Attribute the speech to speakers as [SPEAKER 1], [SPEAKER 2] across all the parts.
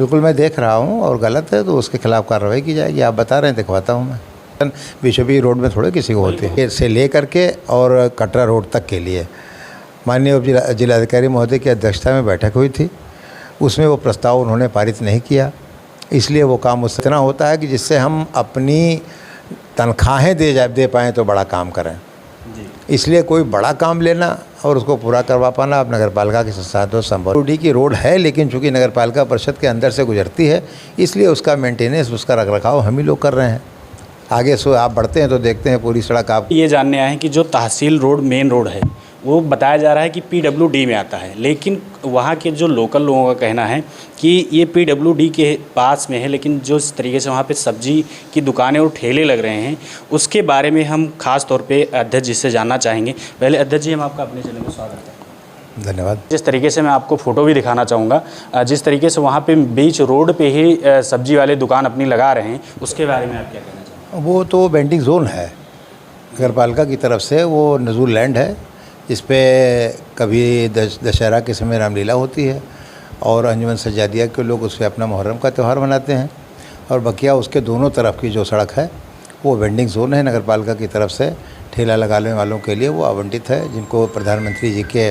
[SPEAKER 1] बिल्कुल मैं देख रहा हूँ और गलत है तो उसके खिलाफ कार्रवाई की जाएगी। आप बता रहे हैं, दिखवाता हूँ मैं। बीचों बीच रोड में थोड़े किसी को होती है, से ले करके और कटरा रोड तक के लिए माननीय उप जिलाधिकारी महोदय की अध्यक्षता में बैठक हुई थी। उसमें वो प्रस्ताव उन्होंने पारित नहीं किया, इसलिए वो काम उससे इतना होता है कि जिससे हम अपनी तनख्वाहें दे पाएँ तो बड़ा काम करें। इसलिए कोई बड़ा काम लेना और उसको पूरा करवा पाना अब नगर पालिका के साथ संभव। डी की रोड है, लेकिन चूँकि नगर पालिका परिषद के अंदर से गुजरती है, इसलिए उसका मेंटेनेंस, उसका रखरखाव हम ही लोग कर रहे हैं। आगे सो आप बढ़ते हैं तो देखते हैं पूरी सड़क आप
[SPEAKER 2] ये जानने आए हैं कि जो तहसील रोड मेन रोड है वो बताया जा रहा है कि PWD में आता है, लेकिन वहाँ के जो लोकल लोगों का कहना है कि ये PWD के पास में है, लेकिन जो इस तरीके से वहाँ पे सब्जी की दुकानें और ठेले लग रहे हैं उसके बारे में हम खास तौर पे अध्यक्ष जी से जानना चाहेंगे। पहले अध्यक्ष जी, हम आपका अपने चैनल में स्वागत करते हैं।
[SPEAKER 1] धन्यवाद।
[SPEAKER 2] जिस तरीके से मैं आपको फ़ोटो भी दिखाना चाहूँगा, जिस तरीके से वहाँ पे बीच रोड पे ही सब्जी वाले दुकान अपनी लगा रहे हैं, उसके बारे में आप क्या कहना चाहेंगे?
[SPEAKER 1] वो तो वेंडिंग जोन है नगर पालिका की तरफ से, वो नजूल लैंड है। इस पे कभी दशहरा के समय रामलीला होती है और अंजुमन सज्जादिया के लोग उस पर अपना मुहर्रम का त्यौहार मनाते हैं, और बकिया उसके दोनों तरफ की जो सड़क है वो वेंडिंग जोन है। नगर पालिका की तरफ से ठेला लगाने वालों के लिए वो आवंटित है, जिनको प्रधानमंत्री जी के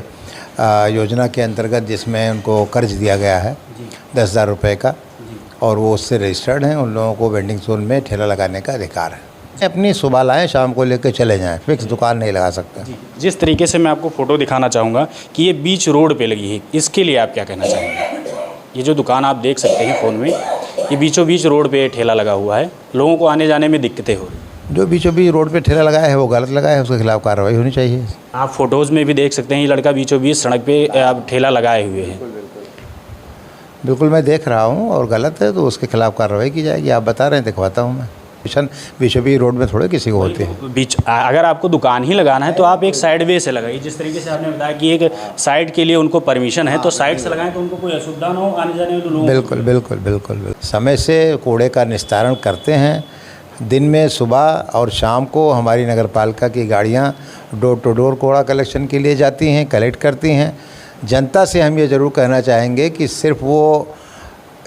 [SPEAKER 1] योजना के अंतर्गत जिसमें उनको कर्ज दिया गया है 10,000 रुपये का, और वो उससे रजिस्टर्ड हैं। उन लोगों को वेंडिंग जोन में ठेला लगाने का अधिकार है। अपनी सुबह लाएँ, शाम को लेकर चले जाएं, फिक्स दुकान नहीं लगा सकते।
[SPEAKER 2] जिस तरीके से मैं आपको फ़ोटो दिखाना चाहूँगा कि ये बीच रोड पे लगी है, इसके लिए आप क्या कहना चाहेंगे? ये जो दुकान आप देख सकते हैं फ़ोन में, ये बीचों बीच रोड पे ठेला लगा हुआ है, लोगों को आने जाने में दिक्कतें हो रही।
[SPEAKER 1] जो बीचों बीच रोड पे ठेला लगाया है वो गलत लगाया है, उसके खिलाफ कार्रवाई होनी चाहिए।
[SPEAKER 2] आप फ़ोटोज़ में भी देख सकते हैं ये लड़का बीचों बीच सड़क पे ठेला लगाए हुए हैं।
[SPEAKER 1] बिल्कुल मैं देख रहा हूँ और गलत है तो उसके खिलाफ कार्रवाई की जाएगी। आप बता रहे हैं, दिखवाता हूँ मैं। बीचों बीच रोड में थोड़े किसी को होती है।
[SPEAKER 2] बीच अगर आपको दुकान ही लगाना है तो आप एक साइड वे से लगाइए। जिस तरीके से आपने बताया कि एक साइड के लिए उनको परमिशन है, तो साइड से लगाएं तो उनको कोई असुविधा ना हो आने जाने में लोगों को।
[SPEAKER 1] बिल्कुल बिल्कुल बिल्कुल बिल्कुल समय से कूड़े का निस्तारण करते हैं। दिन में सुबह और शाम को हमारी नगर पालिका की गाड़ियाँ डोर टू डोर कूड़ा कलेक्शन के लिए जाती हैं, कलेक्ट करती हैं। जनता से हम ये ज़रूर कहना चाहेंगे कि सिर्फ वो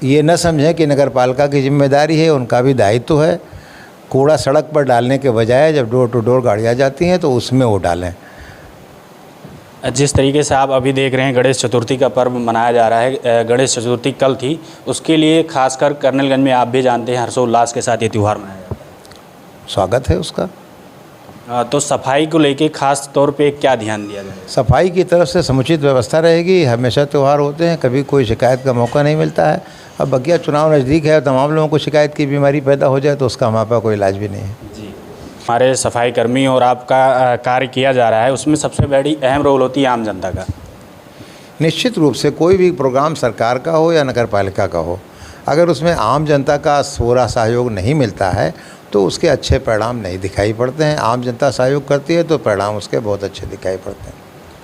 [SPEAKER 1] ये न समझें कि नगर पालिका की जिम्मेदारी है, उनका भी दायित्व है। कूड़ा सड़क पर डालने के बजाय जब डोर टू डोर गाड़ियाँ जाती हैं तो उसमें वो डालें।
[SPEAKER 2] जिस तरीके से आप अभी देख रहे हैं गणेश चतुर्थी का पर्व मनाया जा रहा है, गणेश चतुर्थी कल थी, उसके लिए खासकर कर्नलगंज में आप भी जानते हैं हर्षोल्लास के साथ ये त्यौहार मनाया जाता है।
[SPEAKER 1] स्वागत है उसका।
[SPEAKER 2] तो सफाई को लेके खास तौर पे क्या ध्यान दिया जाए?
[SPEAKER 1] सफाई की तरफ से समुचित व्यवस्था रहेगी। हमेशा त्यौहार होते हैं, कभी कोई शिकायत का मौका नहीं मिलता है। अब बकिया चुनाव नज़दीक है, तमाम लोगों को शिकायत की बीमारी पैदा हो जाए तो उसका हमारे पास कोई इलाज भी नहीं है।
[SPEAKER 2] जी, हमारे सफाई कर्मी और आपका कार्य किया जा रहा है, उसमें सबसे बड़ी अहम रोल होती है आम जनता का।
[SPEAKER 1] निश्चित रूप से कोई भी प्रोग्राम सरकार का हो या नगर पालिका का हो, अगर उसमें आम जनता का पूरा सहयोग नहीं मिलता है तो उसके अच्छे परिणाम नहीं दिखाई पड़ते हैं। आम जनता सहयोग करती है तो परिणाम उसके बहुत अच्छे दिखाई पड़ते हैं।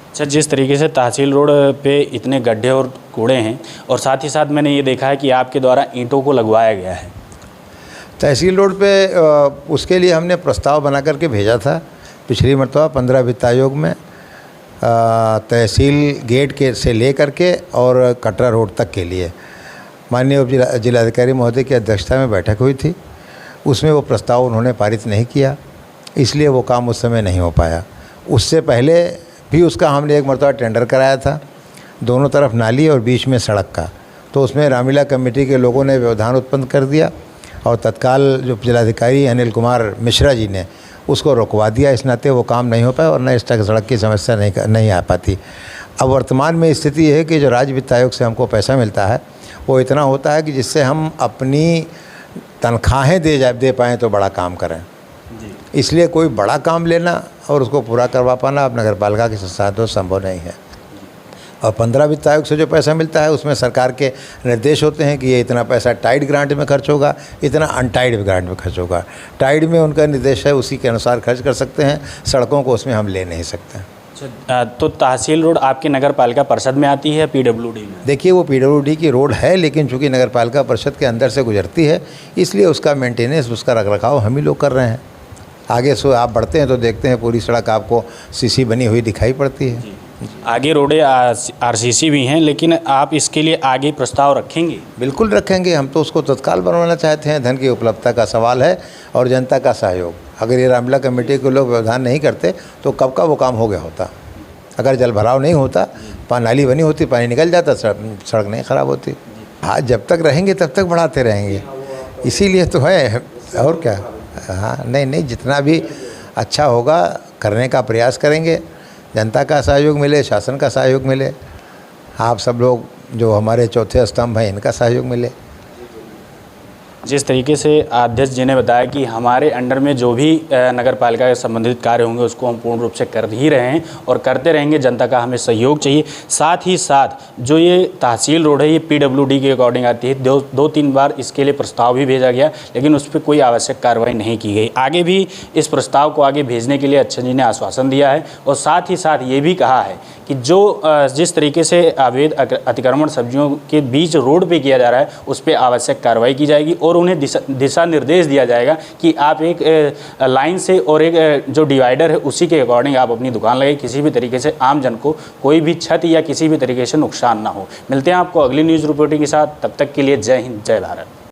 [SPEAKER 2] अच्छा, जिस तरीके से तहसील रोड पे इतने गड्ढे और कूड़े हैं, और साथ ही साथ मैंने ये देखा है कि आपके द्वारा ईंटों को लगवाया गया है
[SPEAKER 1] तहसील रोड पे, उसके लिए हमने प्रस्ताव बना करके भेजा था पिछली मरतबा 15 वित्त आयोग में। तहसील गेट के से ले करके और कटरा रोड तक के लिए माननीय उप जिलाधिकारी महोदय की अध्यक्षता में बैठक हुई थी। उसमें वो प्रस्ताव उन्होंने पारित नहीं किया, इसलिए वो काम उस समय नहीं हो पाया। उससे पहले भी उसका हमने एक मरतबा टेंडर कराया था, दोनों तरफ नाली और बीच में सड़क का, तो उसमें रामलीला कमेटी के लोगों ने व्यवधान उत्पन्न कर दिया और तत्काल जो जिलाधिकारी अनिल कुमार मिश्रा जी ने उसको रुकवा दिया। इस नाते वो काम नहीं हो पाया, और न इस तक सड़क की समस्या नहीं आ पाती। अब वर्तमान में स्थिति है कि जो राज्य वित्त आयोग से हमको पैसा मिलता है वो इतना होता है कि जिससे हम अपनी तनख्वाहें दे पाएँ तो बड़ा काम करें। इसलिए कोई बड़ा काम लेना और उसको पूरा करवा पाना अब नगर पालिका के साथ संभव नहीं है। और 15 वित्त आयोग से जो पैसा मिलता है उसमें सरकार के निर्देश होते हैं कि ये इतना पैसा टाइड ग्रांट में खर्च होगा, इतना अनटाइड ग्रांट में खर्च होगा। टाइड में उनका निर्देश है, उसी के अनुसार खर्च कर सकते हैं, सड़कों को उसमें हम ले नहीं सकते।
[SPEAKER 2] तो तहसील रोड आपकी नगर पालिका परिषद में आती है PWD में?
[SPEAKER 1] देखिए, वो PWD की रोड है, लेकिन चूँकि नगर पालिका परिषद के अंदर से गुजरती है, इसलिए उसका मेंटेनेंस, उसका रखरखाव हम ही लोग कर रहे हैं। आगे सो आप बढ़ते हैं तो देखते हैं पूरी सड़क आपको सीसी बनी हुई दिखाई पड़ती है।
[SPEAKER 2] आगे रोडें आरसीसी भी हैं, लेकिन आप इसके लिए आगे प्रस्ताव रखेंगे?
[SPEAKER 1] बिल्कुल रखेंगे, हम तो उसको तत्काल बनवाना चाहते हैं। धन की उपलब्धता का सवाल है और जनता का सहयोग। अगर ये रामलीला कमेटी के लोग व्यवधान नहीं करते तो कब का वो काम हो गया होता। अगर जल भराव नहीं होता, नाली बनी होती, पानी निकल जाता, सड़क नहीं ख़राब होती। हाँ, जब तक रहेंगे तब तक बढ़ाते रहेंगे, इसीलिए तो है, और क्या। हाँ, नहीं, जितना भी अच्छा होगा करने का प्रयास करेंगे। जनता का सहयोग मिले, शासन का सहयोग मिले, आप सब लोग जो हमारे चौथे स्तंभ हैं इनका सहयोग मिले।
[SPEAKER 2] जिस तरीके से अध्यक्ष जी ने बताया कि हमारे अंडर में जो भी नगर पालिका के संबंधित कार्य होंगे उसको हम पूर्ण रूप से कर ही रहे हैं और करते रहेंगे। जनता का हमें सहयोग चाहिए। साथ ही साथ जो ये तहसील रोड है ये PWD के अकॉर्डिंग आती है। दो तीन बार इसके लिए प्रस्ताव भी भेजा गया, लेकिन उस पर कोई आवश्यक कार्रवाई नहीं की गई। आगे भी इस प्रस्ताव को आगे भेजने के लिए अध्यक्ष जी ने आश्वासन दिया है और साथ ही साथ ये भी कहा है कि जिस तरीके से अवैध अतिक्रमण सब्जियों के बीच रोड पे किया जा रहा है उस पर आवश्यक कार्रवाई की जाएगी और उन्हें दिशा निर्देश दिया जाएगा कि आप एक लाइन से और एक जो डिवाइडर है उसी के अकॉर्डिंग आप अपनी दुकान लगाइए। किसी भी तरीके से आम जन को कोई भी क्षति या किसी भी तरीके से नुकसान ना हो। मिलते हैं आपको अगली न्यूज़ रिपोर्टिंग के साथ, तब तक के लिए जय हिंद, जय भारत।